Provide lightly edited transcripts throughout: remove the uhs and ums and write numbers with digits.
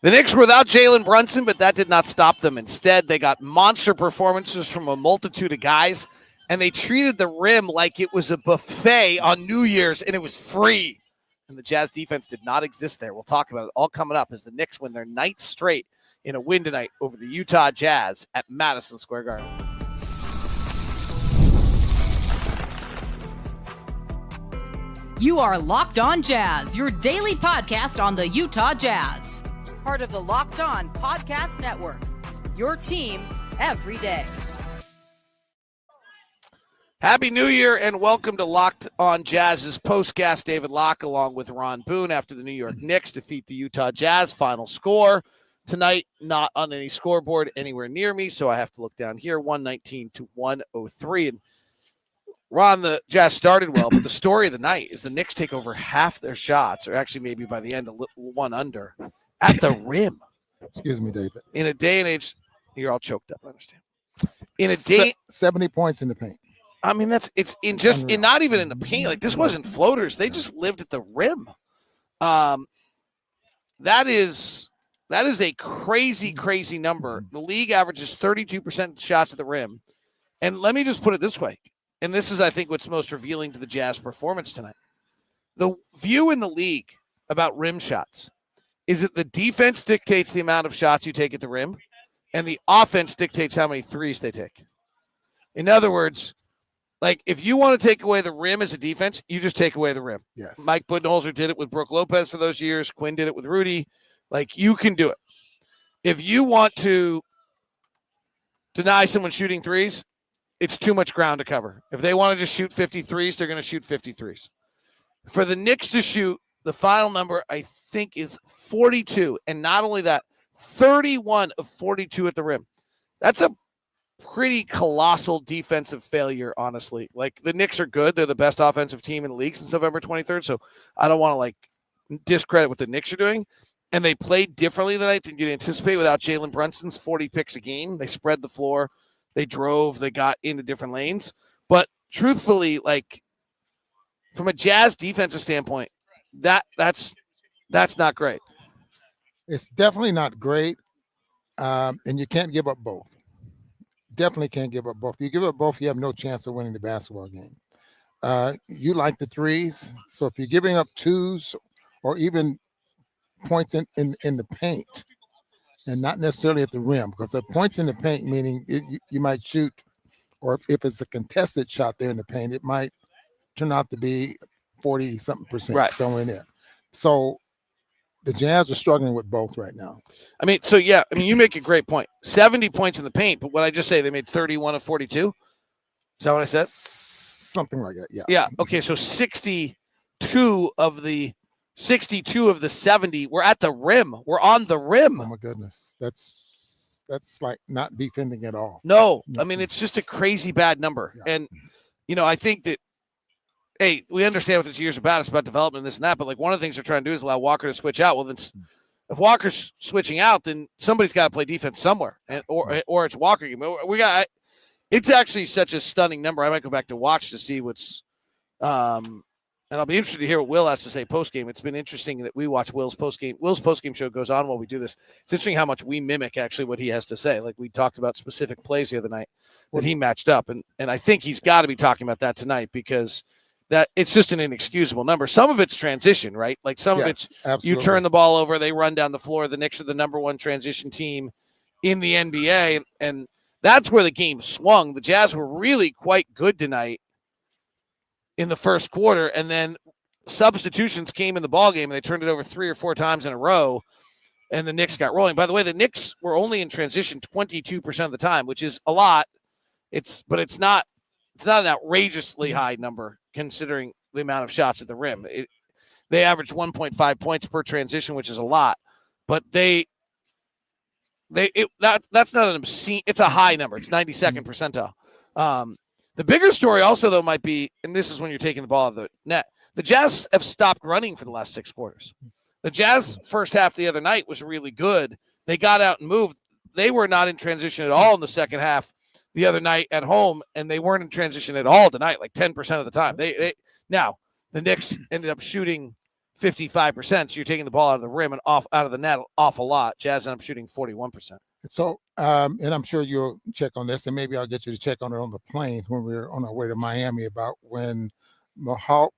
The Knicks were without Jalen Brunson, but that did not stop them. Instead, they got monster performances from a multitude of guys, and they treated the rim like it was a buffet on New Year's, and it was free. And the Jazz defense did not exist there. We'll talk about it all coming up as the Knicks win their ninth straight in a win tonight over the Utah Jazz at Madison Square Garden. You are Locked On Jazz, your daily podcast on the Utah Jazz. Part of the Locked On Podcast Network, your team every day. Happy New Year and welcome to Locked On Jazz's POSTCAST. David Locke along with Ron Boone after the New York Knicks defeat the Utah Jazz. Final score tonight, not on any scoreboard anywhere near me, so I have to look down here, 119 to 103. And Ron, the Jazz started well, but the story of the night is the Knicks take over half their shots, or actually maybe by the end, one under, at the rim. Excuse me, David. In a day and age, you're all choked up, I understand. In a day, 70 points in the paint. I mean, it's not even in the paint. Like, this wasn't floaters. They just lived at the rim. That is a crazy, crazy number. The league averages 32% shots at the rim. And let me just put it this way. And this is, I think, what's most revealing to the Jazz performance tonight. The view in the league about rim shots is that the defense dictates the amount of shots you take at the rim, and the offense dictates how many threes they take. In other words, like, if you want to take away the rim as a defense, you just take away the rim. Yes. Mike Budenholzer did it with Brook Lopez for those years. Quinn did it with Rudy. Like, you can do it. If you want to deny someone shooting threes, it's too much ground to cover. If they want to just shoot 53s, they're going to shoot 53s. For the Knicks to shoot, the final number, I think, is 42. And not only that, 31 of 42 at the rim. That's a pretty colossal defensive failure, honestly. Like, the Knicks are good. They're the best offensive team in the league since November 23rd. So I don't want to, discredit what the Knicks are doing. And they played differently tonight than you'd anticipate without Jalen Brunson's 40 picks a game. They spread the floor. They drove. They got into different lanes. But truthfully, like, from a Jazz defensive standpoint, that's not great. It's definitely not great, and you can't give up both. Definitely can't give up both. You give up both, you have no chance of winning the basketball game. You like the threes, so if you're giving up twos or even points in the paint, and not necessarily at the rim, because the points in the paint, meaning you might shoot, or if it's a contested shot there in the paint, it might turn out to be 40-something%, right, somewhere in there. So the Jazz are struggling with both right now. I mean, you make a great point. 70 points in the paint, but what I just say, they made 31 of 42? Is that what I said? Something like that, yeah. Yeah, okay, so 62 of the 70 were at the rim. We're on the rim. Oh, my goodness. That's like not defending at all. No, I mean, it's just a crazy bad number. Yeah. And, I think that, hey, we understand what this year's about. It's about development and this and that. But, like, one of the things they're trying to do is allow Walker to switch out. Well, then if Walker's switching out, then somebody's got to play defense somewhere, or it's Walker. It's actually such a stunning number. I might go back to watch to see what's and I'll be interested to hear what Will has to say post-game. It's been interesting that we watch Will's post-game. Will's post-game show goes on while we do this. It's interesting how much we mimic, actually, what he has to say. Like, we talked about specific plays the other night that he matched up. And I think he's got to be talking about that tonight, because that it's just an inexcusable number. Some of it's transition, right? Like, some of it's absolutely. You turn the ball over, they run down the floor. The Knicks are the number one transition team in the NBA. And that's where the game swung. The Jazz were really quite good tonight in the first quarter, and then substitutions came in the ballgame, and they turned it over 3 or 4 times in a row, and the Knicks got rolling. By the way, the Knicks were only in transition 22% of the time, which is a lot. It's not an outrageously high number considering the amount of shots at the rim. They averaged 1.5 points per transition, which is a lot, but that's not an obscene. It's a high number. It's 92nd percentile. The bigger story also, though, might be, and this is when you're taking the ball out of the net, the Jazz have stopped running for the last 6 quarters. The Jazz first half the other night was really good. They got out and moved. They were not in transition at all in the second half the other night at home, and they weren't in transition at all tonight, like 10% of the time. Now, the Knicks ended up shooting 55%. So you're taking the ball out of the rim and out of the net an awful lot. Jazz end up shooting 41%. So, and I'm sure you'll check on this, and maybe I'll get you to check on it on the plane when we're on our way to Miami about when Mihailuk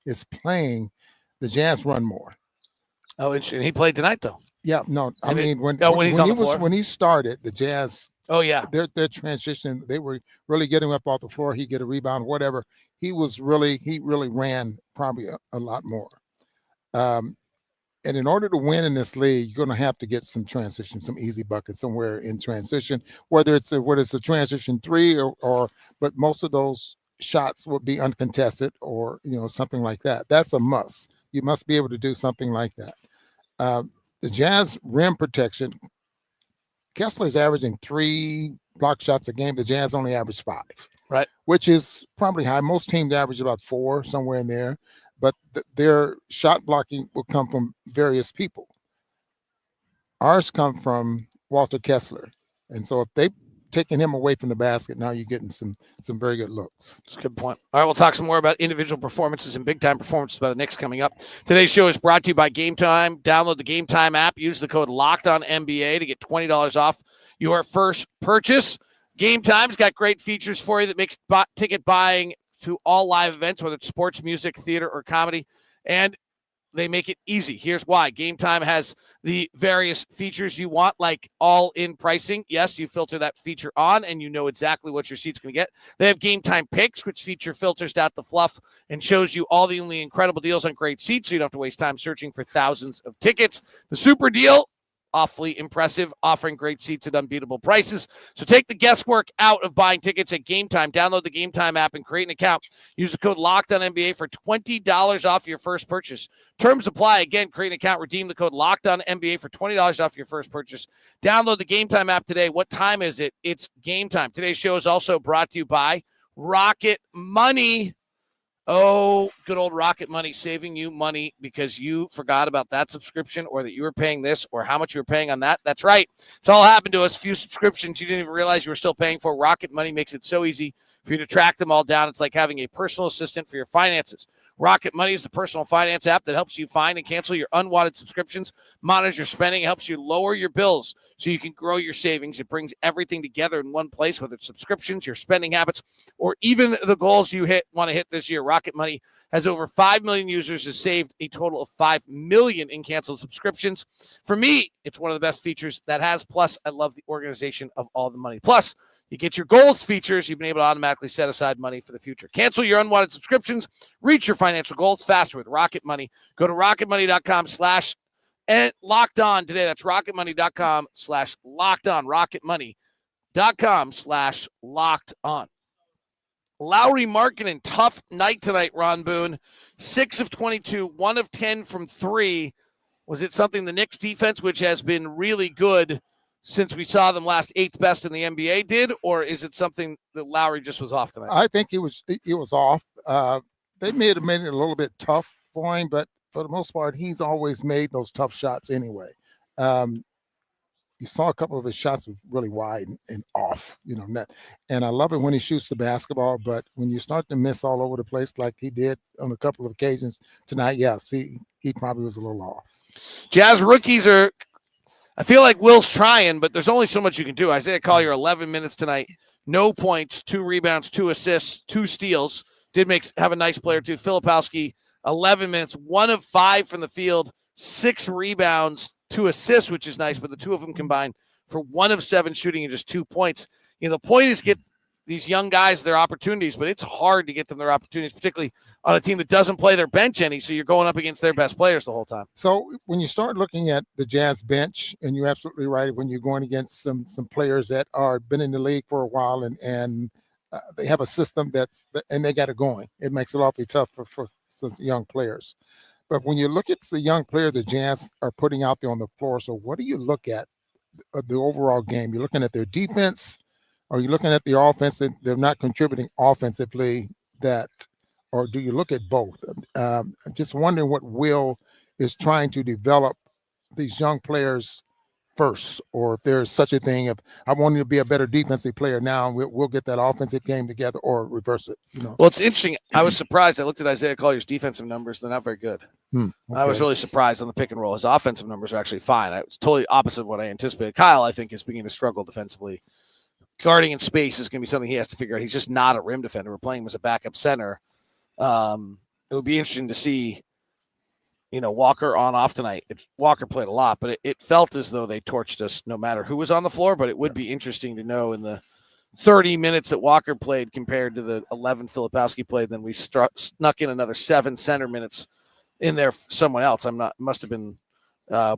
is playing, the Jazz run more. Oh, interesting. He played tonight, though. Yeah, no, I mean when he started, the Jazz. Oh yeah, their transition, they were really getting up off the floor. He get a rebound, whatever. He really ran probably a lot more. And in order to win in this league, you're going to have to get some transition, some easy buckets somewhere in transition, whether it's a transition three but most of those shots will be uncontested or, something like that. That's a must. You must be able to do something like that. The Jazz rim protection, Kessler's averaging 3 block shots a game. The Jazz only average 5. Right. Which is probably high. Most teams average about 4, somewhere in there. But their shot blocking will come from various people. Ours come from Walter Kessler. And so if they've taken him away from the basket, now you're getting some very good looks. That's a good point. All right, we'll talk some more about individual performances and big-time performances by the Knicks coming up. Today's show is brought to you by Game Time. Download the Game Time app. Use the code LOCKEDONNBA to get $20 off your first purchase. Game Time's got great features for you that makes ticket buying to all live events, whether it's sports, music, theater, or comedy, and they make it easy. Here's why. Game Time has the various features you want, like all-in pricing. Yes, you filter that feature on, and you know exactly what your seat's going to get. They have Game Time Picks, which feature filters out the fluff and shows you all the only incredible deals on great seats, so you don't have to waste time searching for thousands of tickets. The Super Deal, awfully impressive, offering great seats at unbeatable prices. So take the guesswork out of buying tickets at Game Time. Download the Game Time app and create an account. Use the code LOCKEDONNBA for $20 off your first purchase. Terms apply. Again, create an account. Redeem the code LOCKEDONNBA for $20 off your first purchase. Download the Game Time app today. What time is it? It's game time. Today's show is also brought to you by Rocket Money. Oh, good old Rocket Money, saving you money because you forgot about that subscription or that you were paying this or how much you were paying on that. That's right. It's all happened to us. Few subscriptions you didn't even realize you were still paying for. Rocket Money makes it so easy for you to track them all down. It's like having a personal assistant for your finances. Rocket Money is the personal finance app that helps you find and cancel your unwanted subscriptions, monitors your spending, helps you lower your bills so you can grow your savings. It brings everything together in one place, whether it's subscriptions, your spending habits, or even the goals you want to hit this year. Rocket Money has over 5 million users, has saved a total of 5 million in canceled subscriptions. For me, it's one of the best features that has. Plus, I love the organization of all the money. Plus, you get your goals features. You've been able to automatically set aside money for the future. Cancel your unwanted subscriptions. Reach your financial goals faster with Rocket Money. Go to rocketmoney.com/lockedon today. That's rocketmoney.com/lockedon. rocketmoney.com/lockedon. Lauri Markkanen, tough night tonight, Ron Boone. 6 of 22, 1 of 10 from 3. Was it something the Knicks defense, which has been really good since we saw them last 8th best in the NBA, did, or is it something that Lauri just was off tonight? I think he was off. They may have made it a little bit tough for him, but for the most part, he's always made those tough shots anyway. You saw a couple of his shots was really wide and off, net. And I love it when he shoots the basketball, but when you start to miss all over the place like he did on a couple of occasions tonight, he probably was a little off. Jazz rookies I feel like Will's trying, but there's only so much you can do. Isaiah Collier, 11 minutes tonight, no points, 2 rebounds, 2 assists, 2 steals. Did have a nice player too. Filipowski, 11 minutes, 1 of 5 from the field, 6 rebounds, 2 assists, which is nice, but the two of them combined for 1 of 7 shooting and just 2 points. The point is get these young guys their opportunities, but it's hard to get them their opportunities, particularly on a team that doesn't play their bench any, so you're going up against their best players the whole time. So when you start looking at the Jazz bench, and you're absolutely right, when you're going against some players that are been in the league for a while and they have a system and they got it going, it makes it awfully tough for some young players. But when you look at the young players the Jazz are putting out there on the floor, so what do you look at the overall game? You're looking at their defense, or you're looking at the offense and they're not contributing offensively, or do you look at both? I'm just wondering what Will is trying to develop these young players first, or if there's such a thing of I want you to be a better defensive player now, and we'll get that offensive game together, or reverse it. Well, it's interesting. I was surprised. I looked at Isaiah Collier's defensive numbers; they're not very good. Okay. I was really surprised on the pick and roll. His offensive numbers are actually fine. I was totally opposite of what I anticipated. Kyle, I think, is beginning to struggle defensively. Guarding in space is going to be something he has to figure out. He's just not a rim defender. We're playing him as a backup center. It would be interesting to see, Walker on off tonight. Walker played a lot, but it felt as though they torched us no matter who was on the floor. But it would be interesting to know in the 30 minutes that Walker played compared to the 11 Filipowski played, then we snuck in another 7 center minutes in there. Someone else. Must have been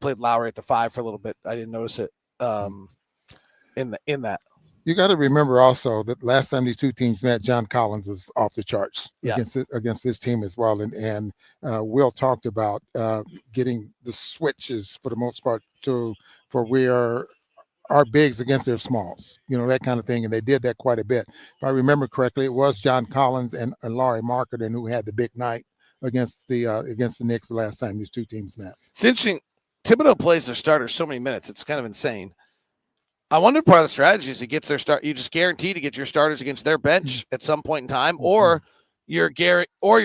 played Lauri at the 5 for a little bit. I didn't notice it in that. You got to remember also that last time these two teams met, John Collins was off the charts against his team as well. And Will talked about getting the switches for the most part for where our bigs against their smalls, that kind of thing. And they did that quite a bit. If I remember correctly, it was John Collins and Lauri Markkanen who had the big night against the Knicks the last time these two teams met. It's interesting. Thibodeau plays their starters so many minutes. It's kind of insane. I wonder if part of the strategy is to get their start. You just guarantee to get your starters against their bench at some point in time, or you're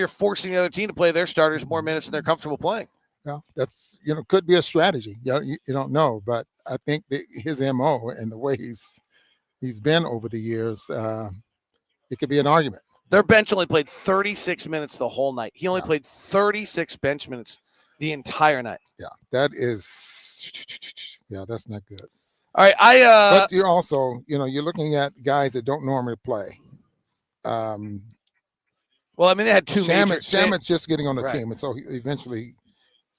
forcing the other team to play their starters more minutes than they're comfortable playing. Yeah, that's could be a strategy. You don't know, but I think that his MO and the way he's been over the years, it could be an argument. Their bench only played 36 minutes the whole night. He only played 36 bench minutes the entire night. Yeah, that's not good. All right, but you're also, you're looking at guys that don't normally play. Well, I mean, they had two. Shamit's just getting on the team, and so eventually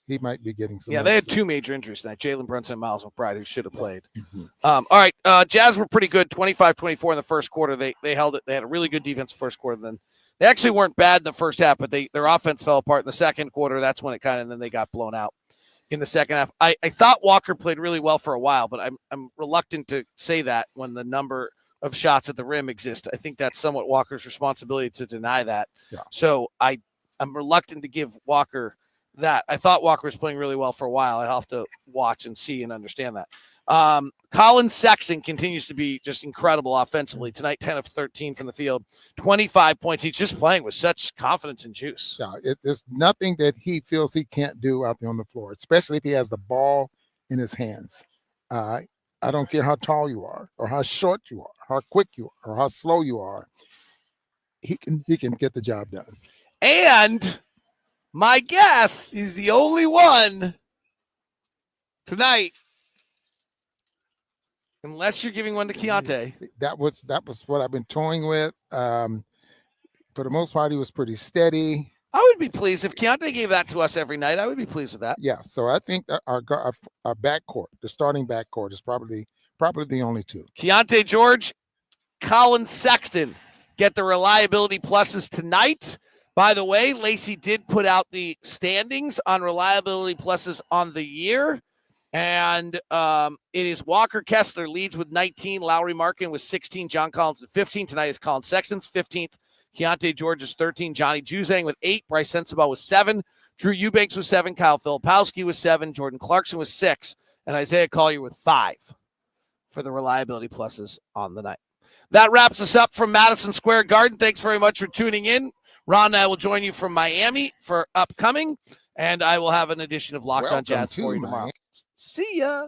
he might be getting some. Yeah, they had 2 major injuries tonight: Jalen Brunson and Miles McBride, who should have played. All right, Jazz were pretty good, 25-24 in the first quarter. They held it. They had a really good defense first quarter. Then they actually weren't bad in the first half, but their offense fell apart in the second quarter. That's when and then they got blown out. In the second half, I thought Walker played really well for a while, but I'm reluctant to say that when the number of shots at the rim exist. I think that's somewhat Walker's responsibility to deny that. Yeah. So I'm reluctant to give Walker that. I thought Walker was playing really well for a while. I'll have to watch and see and understand that. Collin Sexton continues to be just incredible offensively. Tonight, 10 of 13 from the field, 25 points. He's just playing with such confidence and juice. Yeah, there's nothing that he feels he can't do out there on the floor, especially if he has the ball in his hands. I don't care how tall you are or how short you are, how quick you are, or how slow you are. He can get the job done. And my guess, he's the only one tonight, unless you're giving one to Keontae. That was what I've been toying with. For the most part, he was pretty steady. I would be pleased if Keontae gave that to us every night. I would be pleased with that. Yeah, so I think that our backcourt, the starting backcourt, is probably the only 2. Keontae George, Collin Sexton get the reliability pluses tonight. By the way, Lacey did put out the standings on reliability pluses on the year. And it is Walker Kessler leads with 19, Lauri Markkanen with 16, John Collins with 15. Tonight is Collin Sexton's 15th. Keontae George is 13, Johnny Juzang with 8, Bryce Sensabaugh with 7, Drew Eubanks with 7, Kyle Filipowski with 7, Jordan Clarkson with 6, and Isaiah Collier with 5 for the reliability pluses on the night. That wraps us up from Madison Square Garden. Thanks very much for tuning in. Ron and I will join you from Miami for upcoming, and I will have an edition of Locked On Jazz for you tomorrow. See ya.